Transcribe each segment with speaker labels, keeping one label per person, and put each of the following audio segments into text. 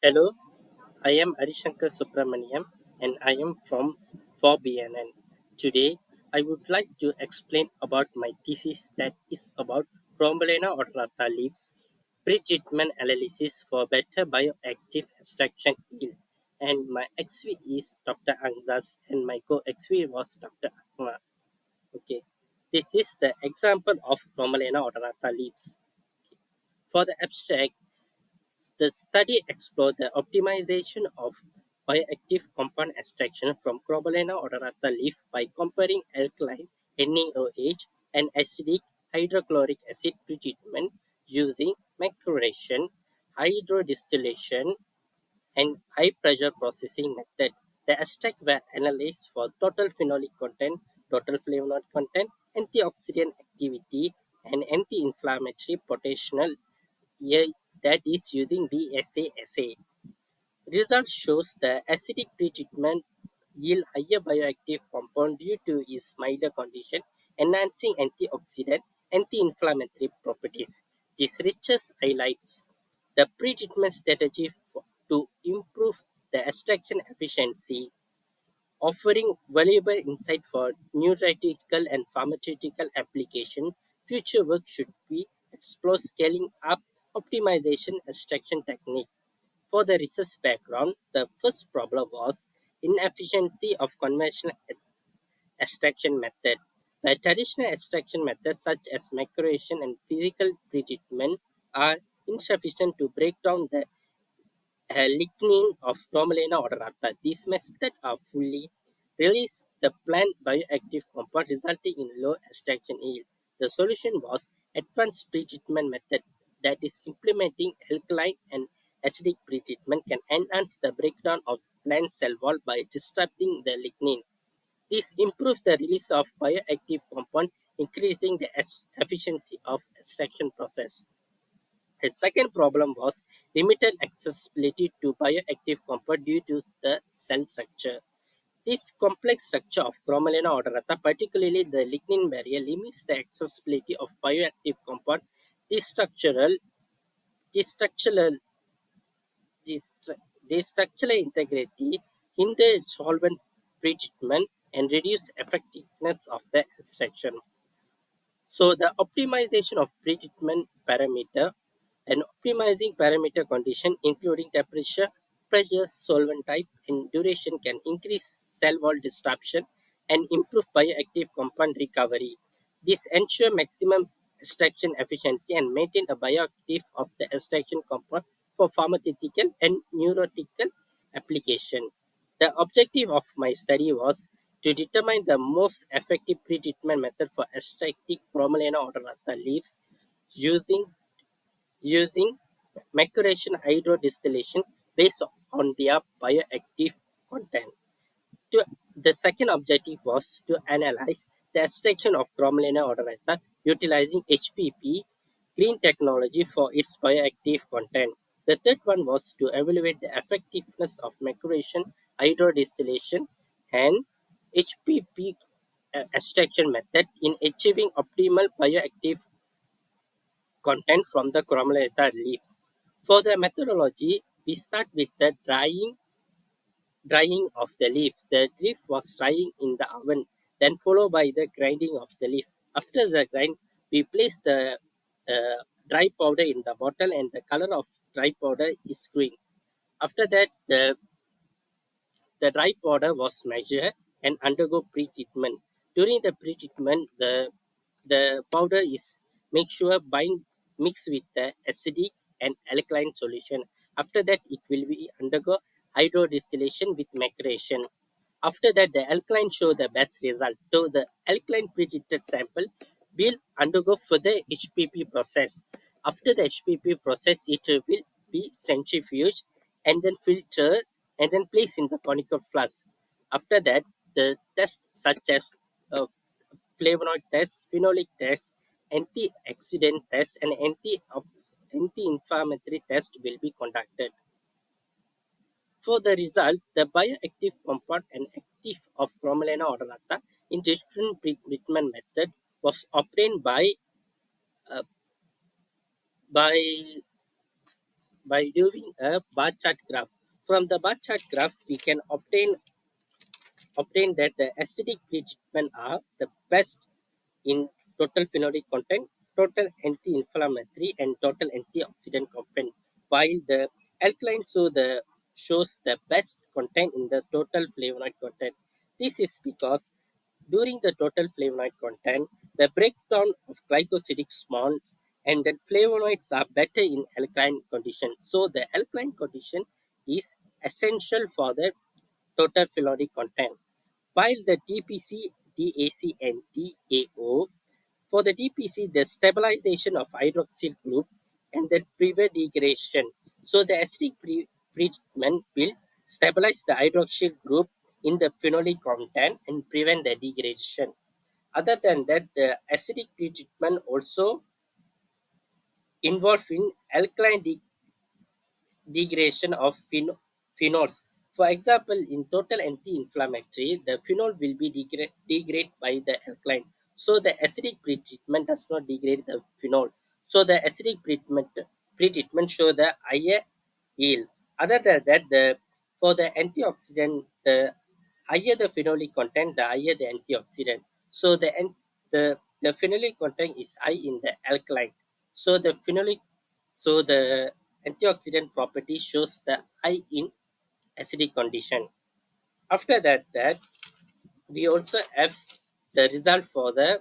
Speaker 1: Hello, I am Arishankar Subramaniam and I am from 4BNN. Today, I would like to explain about my thesis that is about Chromolaena odorata leaves pre-treatment analysis for better bioactive extraction yield. And my XV is Dr. Angdas and my co-XV was Dr. Akma. Okay, this is the example of Chromolaena odorata leaves. For the abstract, the study explored the optimization of bioactive compound extraction from Chromolaena odorata leaf by comparing alkaline NaOH and acidic hydrochloric acid pretreatment using macroration, hydrodistillation, and high pressure processing method. The extract were analyzed for total phenolic content, total flavonoid content, antioxidant activity, and anti-inflammatory potential, yeah, that is using BSA assay. Result shows the acidic pretreatment yield higher bioactive compound due to its milder condition, enhancing antioxidant, anti-inflammatory properties. This research highlights the pretreatment strategy to improve the extraction efficiency, offering valuable insight for nutraceutical and pharmaceutical application. Future work should be explore scaling up optimization extraction technique. For the research background, the first problem was inefficiency of conventional extraction method. The traditional extraction methods such as macroration and physical pretreatment are insufficient to break down the lignin of Chromolaena odorata. These methods are fully release the plant bioactive compound resulting in low extraction yield. The solution was advanced pretreatment method that is implementing alkaline and acidic pretreatment can enhance the breakdown of plant cell wall by disrupting the lignin. This improves the release of bioactive compound, increasing the efficiency of extraction process. A second problem was limited accessibility to bioactive compound due to the cell structure. This complex structure of Chromolaena odorata, particularly the lignin barrier, limits the accessibility of bioactive compound. This structural, this structural, this, this structural integrity hindered solvent pretreatment and reduced effectiveness of the extraction. So the optimization of pretreatment parameter and optimizing parameter condition including temperature, pressure, solvent type, and duration can increase cell wall disruption and improve bioactive compound recovery. This ensure maximum extraction efficiency and maintain a bioactive of the extraction compound for pharmaceutical and neurological application. The objective of my study was to determine the most effective pretreatment method for extracting Chromolaena odorata leaves using using macroration hydrodistillation based on their bioactive content. The second objective was to analyze the extraction of Chromolaena odorata utilizing HPP green technology for its bioactive content. The third one was to evaluate the effectiveness of macroration, hydrodistillation, and HPP extraction method in achieving optimal bioactive content from the Chromolaena leaves. For the methodology, we start with the drying of the leaf. The leaf was drying in the oven, then followed by the grinding of the leaf. After the grind, we place the dry powder in the bottle, and the color of dry powder is green. After that, the dry powder was measured and undergo pre-treatment. During the pre-treatment, the powder is make sure bind mix with the acidic and alkaline solution. After that, it will be undergo hydrodistillation with macration. After that, the alkaline show the best result. So the alkaline pre-treated sample will undergo further HPP process. After the HPP process, it will be centrifuged and then filtered and then placed in the conical flask. After that, the tests such as uh, flavonoid test, phenolic test, antioxidant test, and anti-inflammatory test will be conducted. For the result, the bioactive compound and active of Chromolaena odorata in different treatment method was obtained uh, by by doing a bar chart graph. From the bar chart graph, we can obtain that the acidic pretreatment are the best in total phenolic content, total anti-inflammatory, and total antioxidant content, while the alkaline shows the best content in the total flavonoid content. This is because during the total flavonoid content, the breakdown of glycosidic bonds and the flavonoids are better in alkaline condition. So the alkaline condition is essential for the total phenolic content. While the DPC, DAC, and DAO, for the DPC, the stabilization of hydroxyl group and the prevent degradation. So the acidic treatment will stabilize the hydroxyl group in the phenolic content and prevent the degradation. Other than that, the acidic treatment also involved in alkaline degradation of phenols. For example, in total anti-inflammatory, the phenol will be degraded by the alkaline. So the acidic pretreatment does not degrade the phenol. So the acidic pretreatment show the higher yield. Other than that, the for the antioxidant, the higher the phenolic content, the higher the antioxidant. So the phenolic content is high in the alkaline. So the phenolic so the antioxidant property shows the high in acidic condition. After that we also have the result for the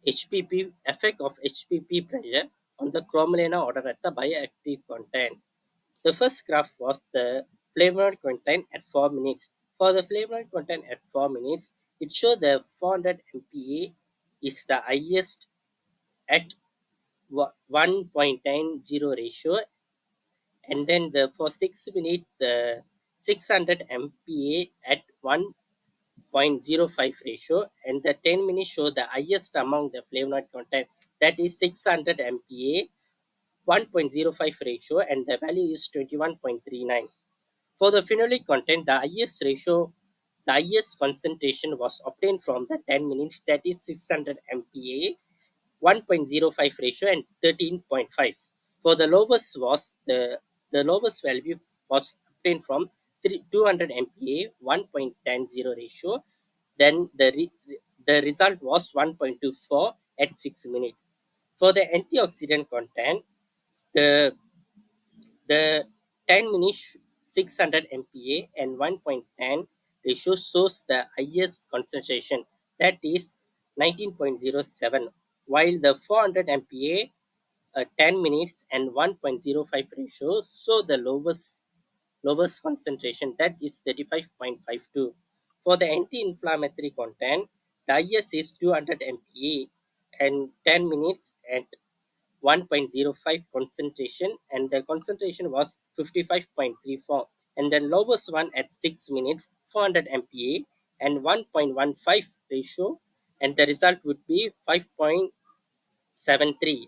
Speaker 1: HPP effect of HPP pressure on the Chromolaena odorata bioactive content. The first graph was the flavonoid content at 4 minutes. For the flavonoid content at 4 minutes, it showed the 400 MPa is the highest at 1.90 ratio, and then the for 6 minutes the 600 MPa at 1.05 ratio, and the 10 minutes show the highest among the flavonoid content, that is 600 MPa 1.05 ratio, and the value is 21.39. For the phenolic content, the highest concentration was obtained from the 10 minutes, that is 600 MPa 1.05 ratio and 13.5. For the lowest the lowest value was obtained from 200 MPa 1.10 ratio. Then the result was 1.24 at 6 minutes. For the antioxidant content, the the 10 minutes 600 MPa and 1.10 ratio shows the highest concentration, that is 19.07, while the 400 MPa 10 minutes and 1.05 ratio show the lowest concentration, that is 35.52. For the anti-inflammatory content, the highest is 200 MPa and 10 minutes at 1.05 concentration, and the concentration was 55.34, and the lowest one at 6 minutes 400 MPa and 1.15 ratio, and the result would be 5.73.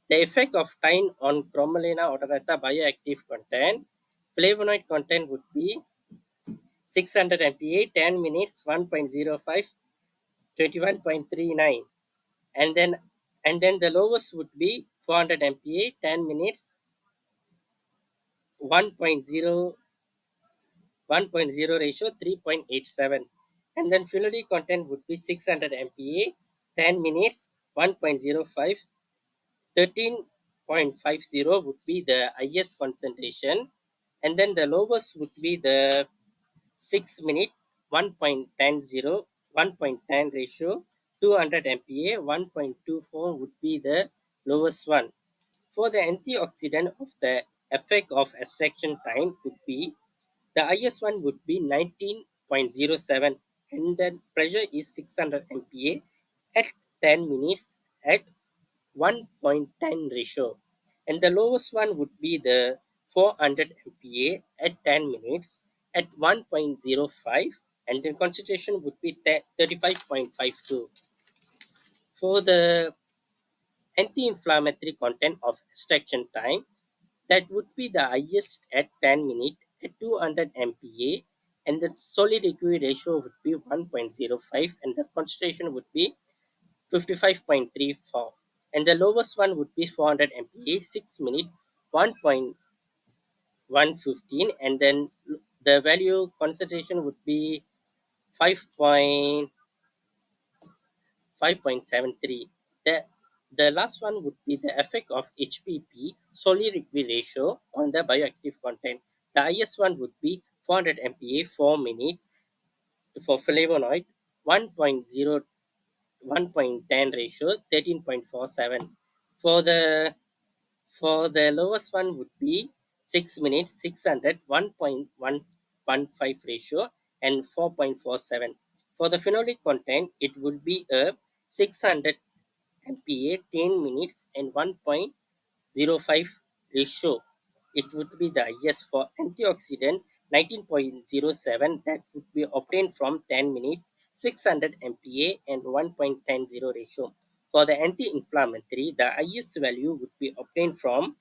Speaker 1: The effect of time on Chromolaena odorata bioactive content, flavonoid content would be 600 MPa 10 minutes 1.05 21.39, and then the lowest would be 400 MPa 10 minutes 1.0 1.0 ratio 3.87, and then phenolic content would be 600 MPa 10 minutes 1.05 13.50 would be the highest concentration, and then the lowest would be the 6 minute 1.10 1.10 ratio 200 MPa 1.24 would be the lowest one. For the antioxidant of the effect of extraction time would be the highest one would be 19.07, and the pressure is 600 MPa at 10 minutes at 1.10 ratio, and the lowest one would be the 400 MPa at 10 minutes at 1.05, and the concentration would be 35.52. For the anti-inflammatory content of extraction time, that would be the highest at 10 minutes at 200 MPa, and the solid liquid ratio would be 1.05, and the concentration would be 55.34, and the lowest one would be 400 MPa 6 minutes 1.10 115, and then the value concentration would be 5 point 5.73. The last one would be the effect of HPP solid liquid ratio on the bioactive content. The highest one would be 400 MPa 4 minute for flavonoid, 1.0 1.10 ratio 13.47. For the lowest one would be 6 minutes 600 1.115 ratio and 4.47. For the phenolic content, it would be a 600 MPa 10 minutes and 1.05 ratio. It would be the highest. For antioxidant 19.07, that would be obtained from 10 minutes 600 MPa and 1.10 ratio. For the anti-inflammatory, the highest value would be obtained from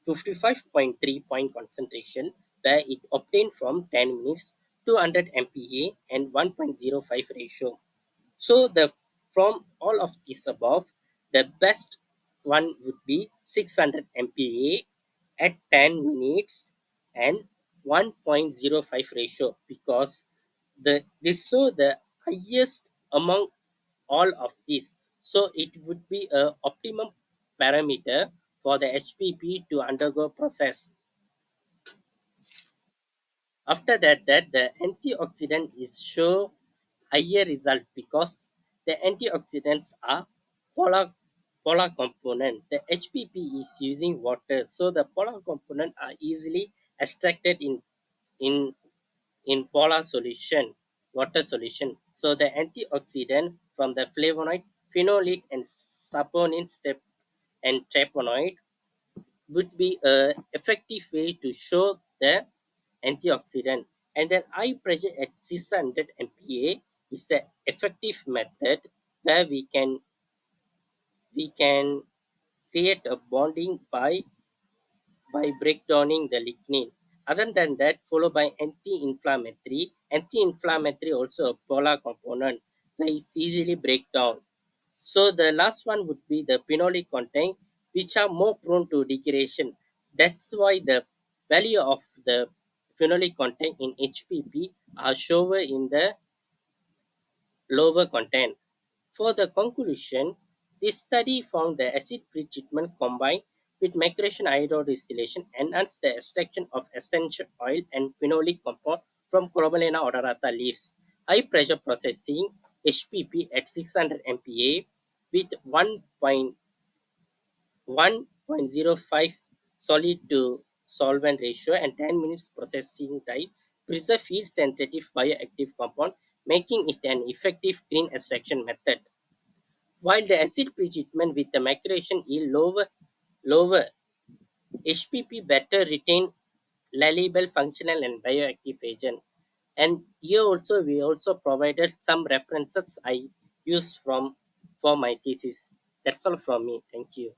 Speaker 1: 55.3 point concentration, where it obtained from 10 minutes 200 MPa and 1.05 ratio. So the from all of this above, the best one would be 600 MPa at 10 minutes and 1.05 ratio, because this so the highest among all of these. So it would be a optimum parameter for the HPP to undergo process. After that the antioxidant is show higher result, because the antioxidants are polar polar component. The HPP is using water, so the polar component are easily extracted in in polar solution, water solution. So the antioxidant from the flavonoid, phenolic, and saponin step and terpenoid would be a effective way to show the antioxidant. And then high pressure at 600 MPa is the effective method, where we can create a bonding by breakdowning the lignin. Other than that, followed by anti-inflammatory. Anti-inflammatory also a polar component, where it's easily break down. So the last one would be the phenolic content, which are more prone to degradation. That's why the value of the phenolic content in HPP are shown in the lower content. For the conclusion, this study found the acid pretreatment combined with micronation hydrodistillation enhanced the extraction of essential oil and phenolic compound from Chromolaena odorata leaves. High pressure processing HPP at 600 MPa with 1.05 solid to solvent ratio and 10 minutes processing time preserve heat sensitive bioactive compound, making it an effective green extraction method. While the acid pretreatment with the maceration yield lower HPP better retain malleable functional and bioactive agent. And here also we also provided some references I used from for my thesis. That's all from me. Thank you.